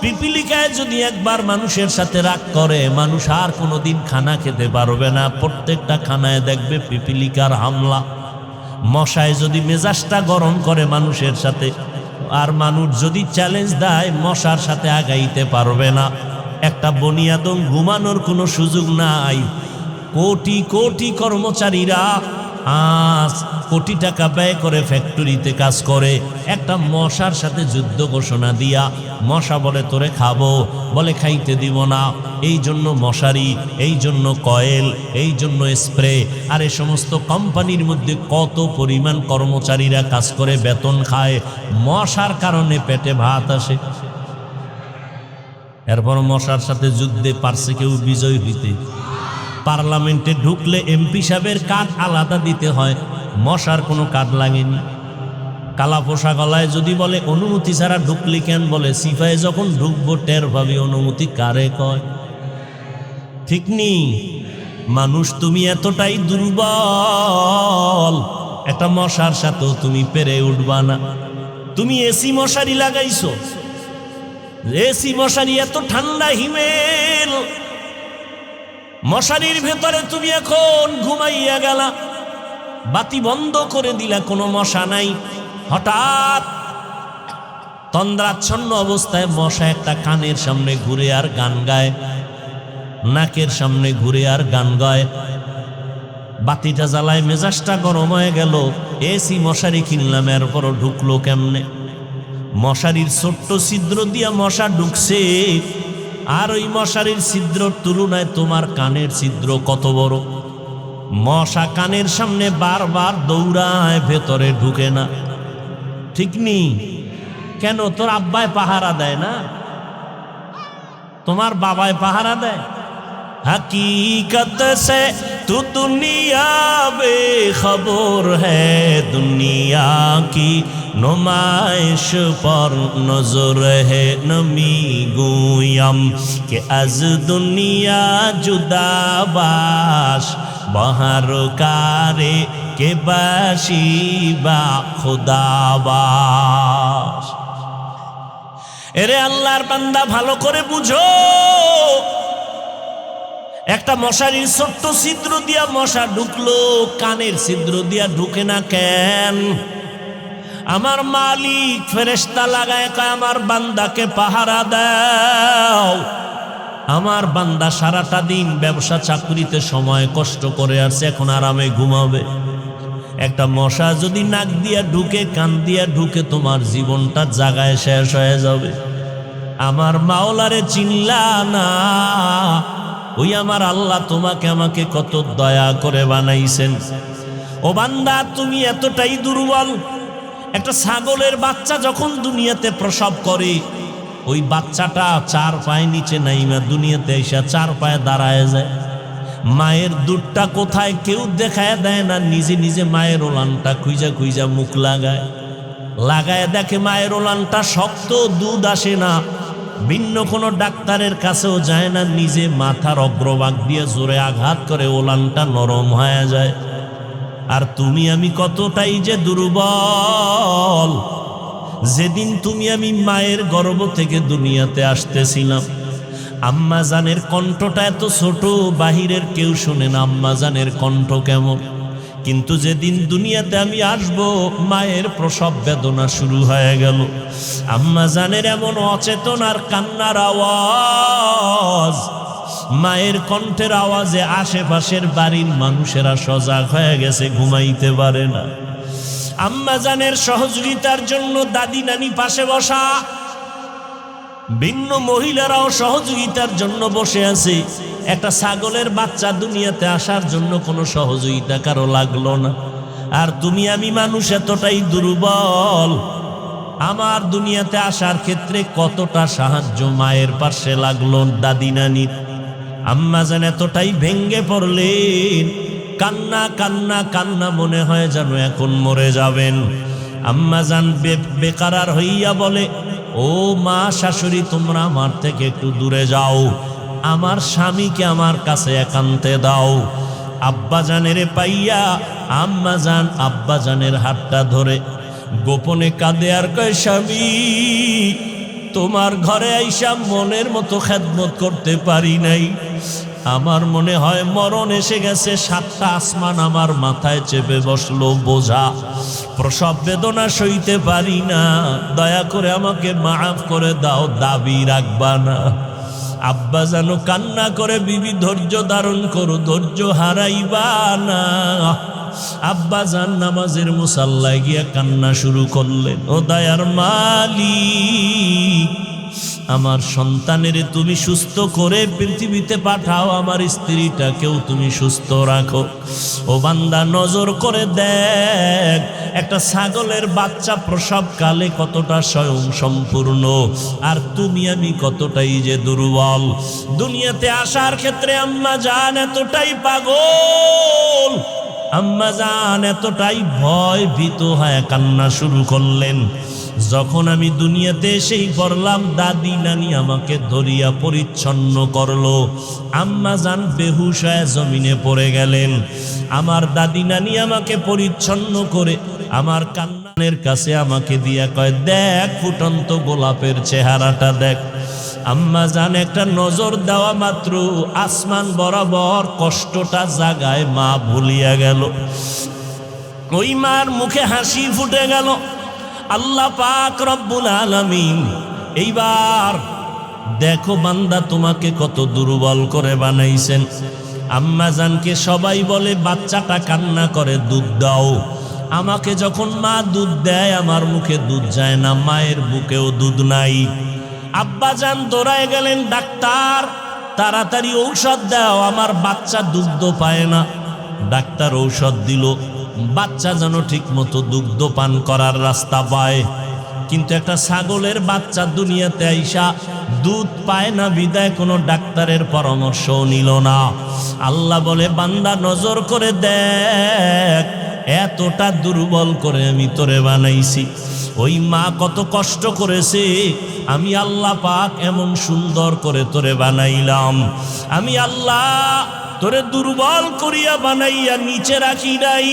পিপিলিকায় যদি একবার মানুষের সাথে রাগ করে, মানুষ আর কোনোদিন খানা খেতে পারবে না। প্রত্যেকটা খানায় দেখবে পিপিলিকার হামলা। মশায় যদি মেজাজটা গরম করে মানুষের সাথে, আর মানুষ যদি চ্যালেঞ্জ দেয়, মশার সাথে আগাইতে পারবে না। একটা বনিয়াদম ঘুমানোর কোনো সুযোগ নাই। কোটি কোটি কর্মচারীরা আজ কোটি টাকা ব্যয় করে ফ্যাক্টরিতে কাজ করে, একটা মশার সাথে যুদ্ধ ঘোষণা দিয়া, মশা বলে তোরে খাবো, বলে খাইতে দিব না। এই জন্য মশারি, এই জন্য কয়েল, এই জন্য স্প্রে। আর এই সমস্ত কোম্পানির মধ্যে কত পরিমাণ কর্মচারীরা কাজ করে, বেতন খায়, মশার কারণে পেটে ভাত আসে। এরপর মশার সাথে যুদ্ধে পারছে কেউ বিজয় হইতে? পার্লামেন্টে ঢুকলে এমপি সাহেবের কার্ড আলাদা দিতে হয়, মশার কোনো কার্ড লাগেনি। কালা পোশাক গলায় যদি বলে অনুমতি ছাড়া ঢুকলি কেন, বলে সিপাহে যখন ঢুকবো টের ভাবি অনুমতি কারে কয়। ঠিক নি? মানুষ তুমি এতটাই দুর্বল, একটা মশার সাথেও তুমি পেরে উঠবা না। তুমি এসি মশারি লাগাইছো, এসি মশারি এত ঠান্ডা হিমেল, মশারির ভেতরে তুমি এখন ঘুমাইয়া গেলা, বাতি বন্ধ করে দিলা, কোনো মশা নাই। হঠাৎ তন্দ্রাচ্ছন্ন অবস্থায় মশা একটা কানের সামনে ঘুরে আর গান গায়, নাকের সামনে ঘুরে আর গান গায়। বাতিটা জ্বালায়, মেজাজটা গরম হয়ে গেল, এসি মশারি কিনলাম, এরপরও ঢুকলো কেমনে? মশারির ছোট্ট ছিদ্র দিয়া মশা ঢুকছে, আর ওই মশারির ছিদ্রর তুলনায় তোমার কানের ছিদ্র কত বড়। মশা কানের সামনে বারবার দৌড়ায়, ভেতরে ঢুকে না। ঠিক নি? কেন? তোর আব্বায় পাহারা দেয় না? তোমার বাবায় পাহারা দেয়? हकीकत से तू दुनिया बेखबर है, दुनिया की नुमाइश पर नजर है। नमी गुयम के अज दुनिया जुदा बाश, बहर कारे के बाशी बा खुदा बाश। এরে আল্লাহর বান্দা, ভালো করে বুঝো, একটা মশারির ছোট্ট ছিদ্র দিয়া মশা ঢুকলো, কানের ছিদ্র দিয়া ঢুকে না কেন? আমার মালিক ফেরেশতা লাগায় কয়, আমার বান্দাকে পাহারা দাও। আমার বান্দা সারাটা দিন ব্যবসা চাকরিতে সময় কষ্ট করে আসছে, এখন আরামে ঘুমাবে। একটা মশা যদি নাক দিয়া ঢুকে, কান দিয়া ঢুকে, তোমার জীবনটা জাগায় শেষ হয়ে যাবে। আমার মাওলারে চিনলা না? ওই আমার আল্লাহ তোমাকে আমাকে কত দয়া করে বানাইছেন। ও বান্দা, তুমি এতটাই দুর্বল। একটা ছাগলের বাচ্চা যখন দুনিয়াতে প্রসব করে, ওই বাচ্চাটা 4 পায়ে নিচে নাইমা দুনিয়াতে এসে 4 পায়ে দাঁড়ায় যায়। মায়ের দুধটা কোথায় কেউ দেখায় দেয় না, নিজে নিজে মায়ের ওলানটা খুঁজা খুঁজা মুখ লাগায় দেখে মায়ের ওলানটা শক্ত, দুধ আসে না। ভিন্ন কোনো ডাক্তারের কাছেও যায় না, নিজে মাথার অগ্রভাগ দিয়ে জোরে আঘাত করে ওলানটা নরম হয়ে যায়। আর তুমি আমি কতটাই যে দুর্বল। যেদিন তুমি আমি মায়ের গর্ভ থেকে দুনিয়াতে আসতেছিলাম, আম্মা জানের কণ্ঠটা এত ছোট, বাহিরের কেউ শুনে না আম্মা জানের কণ্ঠ কেমন। কিন্তু যেদিন দুনিয়াতে আমি আসব, মায়ের প্রসব বেদনা শুরু হয়ে গেল। আম্মা জানের এমন অচেতন আর কান্নার আওয়াজ, মায়ের কণ্ঠের আওয়াজে আশেপাশের বাড়ির মানুষেরা সজাগ হয়ে গেছে, ঘুমাইতে পারে না। আম্মা জানের সহযোগিতার জন্য দাদি নানি পাশে বসা, ভিন্ন মহিলারাও সহযোগিতার জন্য বসে আছে। একটা ছাগলের বাচ্চা দুনিয়াতে আসার জন্য কোনো সহযোগিতা কারো লাগলো না। আর তুমি আমি মানুষ এতটাই দুর্বল, আমার দুনিয়াতে আসার ক্ষেত্রে কতটা সাহায্য মায়ের পাশে লাগলো, দাদি নানির। আম্মা জান এতটাই ভেঙ্গে পড়লেন, কান্না কান্না কান্না, মনে হয় যেন এখন মরে যাবেন। আম্মা জান বেকারার হইয়া বলে, ও মা, শাশুড়ি, তোমরা আমার থেকে একটু দূরে যাও, আমার স্বামীকে আমার কাছে একান্তে দাও। আব্বা জানের পাইয়া আম্মা জান আব্বা জানের হাতটা ধরে গোপনে কাঁদে আর কয়, স্বামী, তোমার ঘরে আইসা মনের মতো খেদমত করতে পারি নাই। আমার মনে হয় মরণ এসে গেছে, 7টা আসমান আমার মাথায় চেপে বসলো বোঝা, প্রসব বেদনা সইতে পারি না, দয়া করে আমাকে মাফ করে দাও, দাবি রাখবা না। আব্বা জানো কান্না করে, বিবি ধৈর্য ধারণ করো, ধৈর্য হারাইবা না। আব্বা জান নামাজের মুসাল্লায় গিয়া কান্না শুরু করলেন, ও দয়ার মালিক, আমার সন্তানের তুমি সুস্থ করে পৃথিবীতে পাঠাও, আমার স্ত্রীটাকেও তুমি সুস্থ রাখো। ও বান্দা, নজর করে দেখ, একটা ছাগলের বাচ্চা প্রসবকালে কতটা স্বয়ং সম্পূর্ণ, আর তুমি আমি কতটাই যে দুর্বল। দুনিয়াতে আসার ক্ষেত্রে আম্মা জান এতটাই পাগল, আম্মা জান এতটাই ভয় ভীত হয়ে কান্না শুরু করলেন। যখন আমি দুনিয়াতে এসেই পড়লাম, দাদি নানি আমাকে ধরিয়া পরিচ্ছন্ন করলো। আম্মা জান বেহুশ হয়ে জমিনে পড়ে গেলেন। আমার দাদি নানি আমাকে পরিচ্ছন্ন করে আমার কান্নার কাছে আমাকে দিয়া কয়, দেখ ফুটন্ত গোলাপের চেহারাটা দেখ। আম্মা জান একটা নজর দেওয়া মাত্র আসমান বরাবর কষ্টটা জাগায় মা ভুলিয়া গেল। ওই মার মুখে হাসি ফুটে গেল। আল্লাহ পাক রব্বুল আলামিন এইবার দেখো বান্দা তোমাকে কত দুর্বল করে বানাইছেন। আম্মা জানকে সবাই বলে বাচ্চাটা কান্না করে দুধ দাও। আমাকে যখন মা দুধ দেয় আমার মুখে দুধ যায় না, মায়ের বুকেও দুধ নাই। আব্বা জান দৌড়ায় গেলেন, ডাক্তার তাড়াতাড়ি ঔষধ দাও, আমার বাচ্চা দুগ্ধ পায় না। ডাক্তার ঔষধ দিল, বাচ্চা যেন ঠিক মতো দুগ্ধ পান করার রাস্তা পায়। কিন্তু একটা ছাগলের বাচ্চা দুনিয়াতে আইসা দুধ পায় না বিদায় কোনো ডাক্তারের পরামর্শও নিল না। আল্লাহ বলে বান্দা নজর করে দেখ, এতটা দুর্বল করে আমি তোরে বানাইছি। ওই মা কত কষ্ট করেছে, আমি আল্লাহ পাক এমন সুন্দর করে তোরে বানাইলাম। আমি আল্লাহ তোরে দুর্বল করিয়া বানাইয়া নিচে রাখি নাই,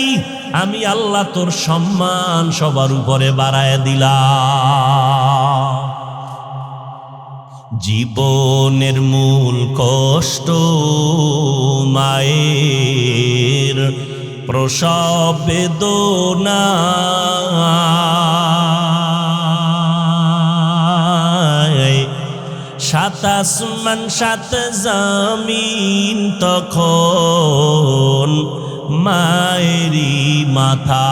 আমি আল্লাহ তোর সম্মান সবার উপরে বাড়ায় দিলাম। জীবনের মূল কষ্ট মায়ের প্রসব বেদনা, সাত আসমান সাত জমিন তখন মায়েরই মাথায়।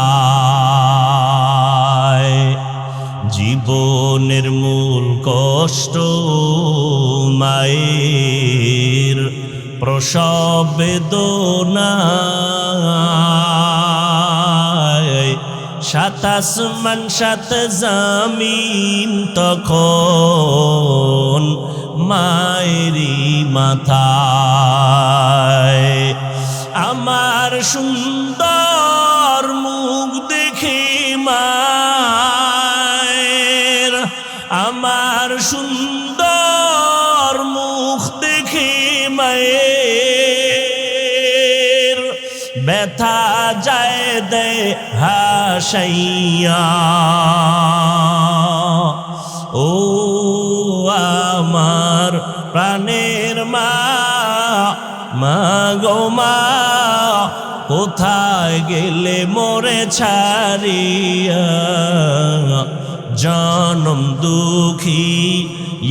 জীবনের মূল কষ্ট মায়ের প্রসব বেদনা, সাত আসমান সাত জমিন তখন মায়েরই মাথায়। আমার সুন্দর মুখ দেখে মায়ের, আমার সুন্দর মুখ দেখে মায়ের ব্যথা যায় দে হাসাইয়া। ও আমার প্রাণের মা, মা গো মা, কোথায় গেলে মোরে ছাড়িয়া? জনম দুঃখী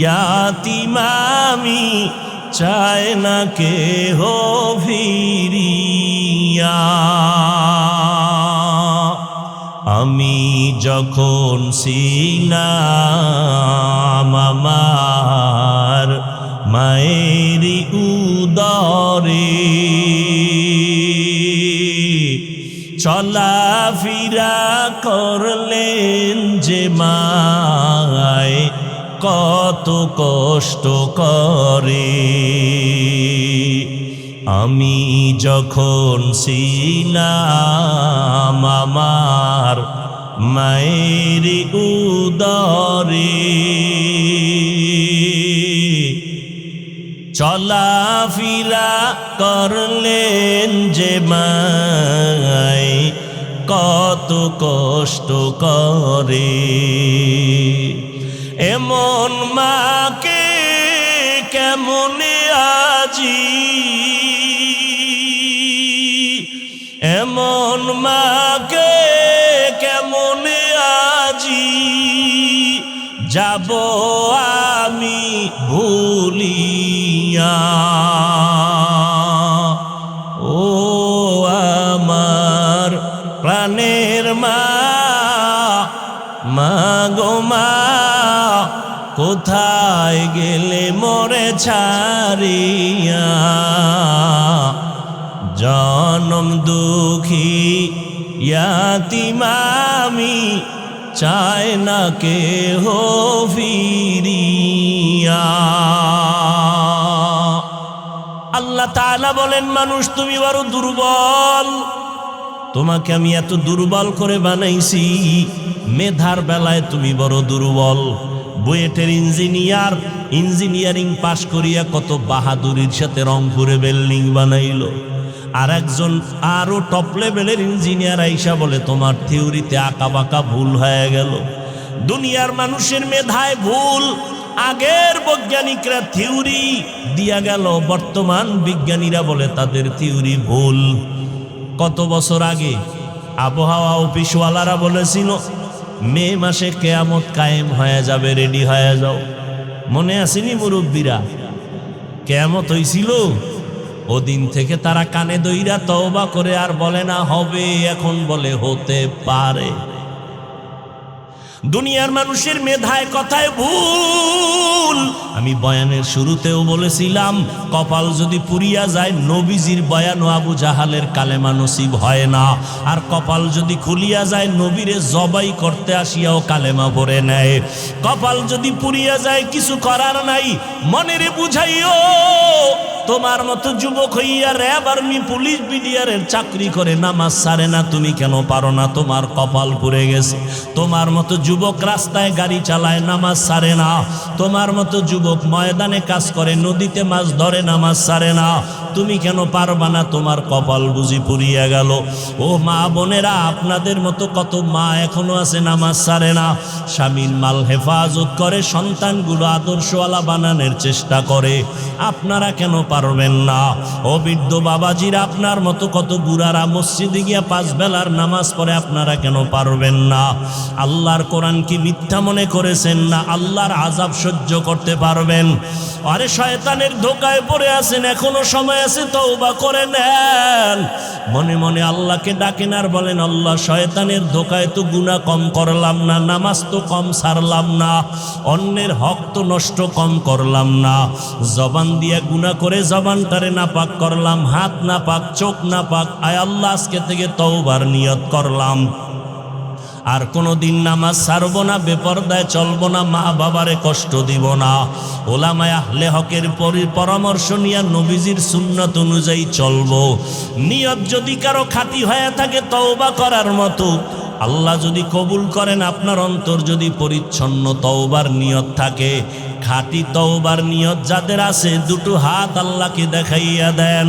ইয়াতিম আমি, চায় না কেহ ফিরিয়া। আমি যখন ছিলাম আমার মায়েরই উদরে, চলাফেরা করলেন যে মায় কত কষ্ট করে। আমি যখন ছিলাম আমার মায়ের উদরে, চলাফেরা করলেন যে মায় কত কষ্ট করে। এমন মাকে কেমনে আজি, এমন মাকে কেমনে আজি যাব আমি ভুলিয়া। ও আমার প্রাণের মা, মা গো মা, কোথায় গেলে মোরে ছাড়িয়া? জনম দুঃখী ইয়াতিম আমি, চায় না কেহ ফিরিয়া। আল্লাহ তাআলা বলেন, মানুষ তুমি বড় দুর্বল, তোমাকে আমি এত দুর্বল করে বানাইছি। মেধার বেলায় তুমি বড় দুর্বল। বুয়েটের ইঞ্জিনিয়ার ইঞ্জিনিয়ারিং পাশ করিয়া কত বাহাদুরির সাথে রংপুরে বিল্ডিং বানাইলো। আর একজন আরো টপ লেভেলের ইঞ্জিনিয়ার আইসা বলে তোমার থিওরিতে আঁকা বাঁকা ভুল হয়ে গেল। দুনিয়ার মানুষের মেধায় ভুল। আগের বৈজ্ঞানিকরা থিওরি দিয়া গেল, বর্তমান বিজ্ঞানীরা বলে তাদের থিওরি ভুল। কত বছর আগে আবহাওয়া অফিসওয়ালারা বলেছিল মে মাসে কিয়ামত কায়েম হয়ে যাবে, রেডি হয়ে যাও। মনে আসেনি মুরব্বীরা? কিয়ামত হইছিল, ওদিন থেকে তারা কানে দইরা তওবা করে আর বলে না হবে, এখন বলে হতে পারে। দুনিয়ার মানুষের মেধায় কথায় ভুল। আমি বয়ানের শুরুতেও বলেছিলাম, কপাল যদি পুরিয়া যায়, নবীজির বয়ান ও আবু জাহালের কালেমা নসিব হয় না। আর কপাল যদি খুলিয়া যায়, নবীরে জবাই করতে আসিয়াও কালেমা ভরে নেয়। কপাল যদি পুরিয়া যায়, কিছু করার নাই, মনেরে বুঝাইও তোমার মতো যুবক হইয়া র্যাব, আর্মি, পুলিশ, বিডিআরের চাকরি করে নামাজ ছাড়ে না, তুমি কেন পারো না? তোমার কপাল পুড়ে গেছে। তোমার মতো যুবক রাস্তায় গাড়ি চালায়, নামাজ ছাড়ে না। তোমার মতো যুবক ময়দানে কাজ করে, নদীতে মাছ ধরে, নামাজ ছাড়ে না, তুমি কেন পারবা না? তোমার কপাল বুঝি পুড়িয়া গেল। ও মা বোনেরা, আপনাদের মতো কত মা এখনো আছে নামাজ ছাড়ে না, স্বামীর মাল হেফাজত করে, সন্তানগুলো আদর্শওয়ালা বানানোর চেষ্টা করে, আপনারা কেন পারবেন না? ও বৃদ্ধ বাবাজিরা, আপনার মতো কত বুড়ারা মসজিদে গিয়া 5 বেলার নামাজ পড়ে, আপনারা কেন পারবেন না? আল্লাহর কোরআন কি মিথ্যা মনে করেছেন না আল্লাহর আযাব সহ্য করতে পারবেন? আরে শয়তানের ধোকায় পড়ে আছেন, এখনো সময় আছে, তওবা করে নেন। মনে মনে আল্লাহকে ডাকেন আর বলেন, আল্লাহ, শয়তানের ধোকায় তো গুনাহ কম করলাম না, নামাজ তো কম ছাড়লাম না, অন্যের হক তো নষ্ট কম করলাম না, জবান দিয়ে গুনাহ করে জবানটারে নাপাক করলাম, হাত নাপাক, চোখ নাপাক, আয় আল্লাহ আজকে থেকে তওবার নিয়ত করলাম, আর কোনোদিন নামাজ ছাড়বো না, বেপরদায় চলবো না, মা বাবারে কষ্ট দিব না, ওলামায়ে আহলে হকের পরামর্শ নিয়ে নবীজির সুন্নাত অনুযায়ী চলবো। নিয়ত যদি কারো খাঁটি হয়ে থাকে তওবা করার মতো, আল্লাহ যদি কবুল করেন, আপনার অন্তর যদি পরিচ্ছন্ন তওবার নিয়ত থাকে, খাঁটি তওবার নিয়ত যাদের আছে, দুটো হাত আল্লাহকে দেখাইয়া দেন,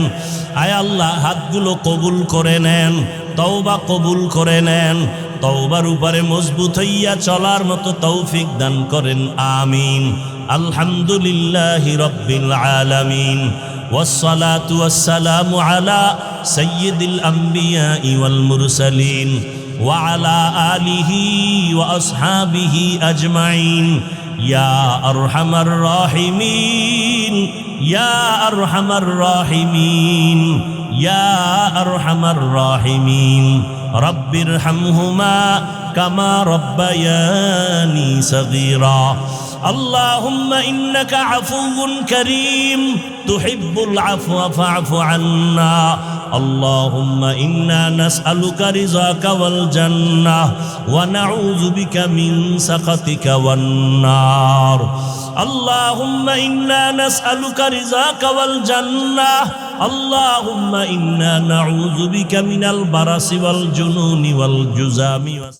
আয় আল্লাহ হাতগুলো কবুল করে নেন, তওবা কবুল করে নেন, তওবার উপরে মজবুত হইয়া চলার মতো তৌফিক দান করেন, আমিন। আলহামদুলিল্লাহি রাব্বিল আলামিন, ওয়াসসালাতু ওয়াসসালামু আলা সাইয়্যিদিল আমবিয়াই ওয়াল মুরসালিন ওয়া আলা আলিহি ওয়া আসহাবিহি আজমাইন। ইয়া আরহামার রাহিমিন, ইয়া আরহামার রাহিমিন, ইয়া আরহামার রাহিমিন। রব্বির হামহুমা কামা রব্বায়ানি সগীরা। আল্লাহুম্মা ইন্নাকা আফুউন কারীম তুহিব্বুল আফওয়া ফা'ফু আন্না। আল্লাহুম্মা ইন্না নাসআলুকা রিযাকা ওয়াল জান্নাহ ওয়া নাউযু বিকা মিন সাখাতিকা ওয়ান নার। আল্লাহুম্মা ইন্না নাসআলুকা রিযাকা ওয়াল জান্নাহ। আল্লাহুম্মা ইন্না নাউযু বিকা মিনাল বারাসি ওয়াল জুনুনি ওয়াল জুযামি।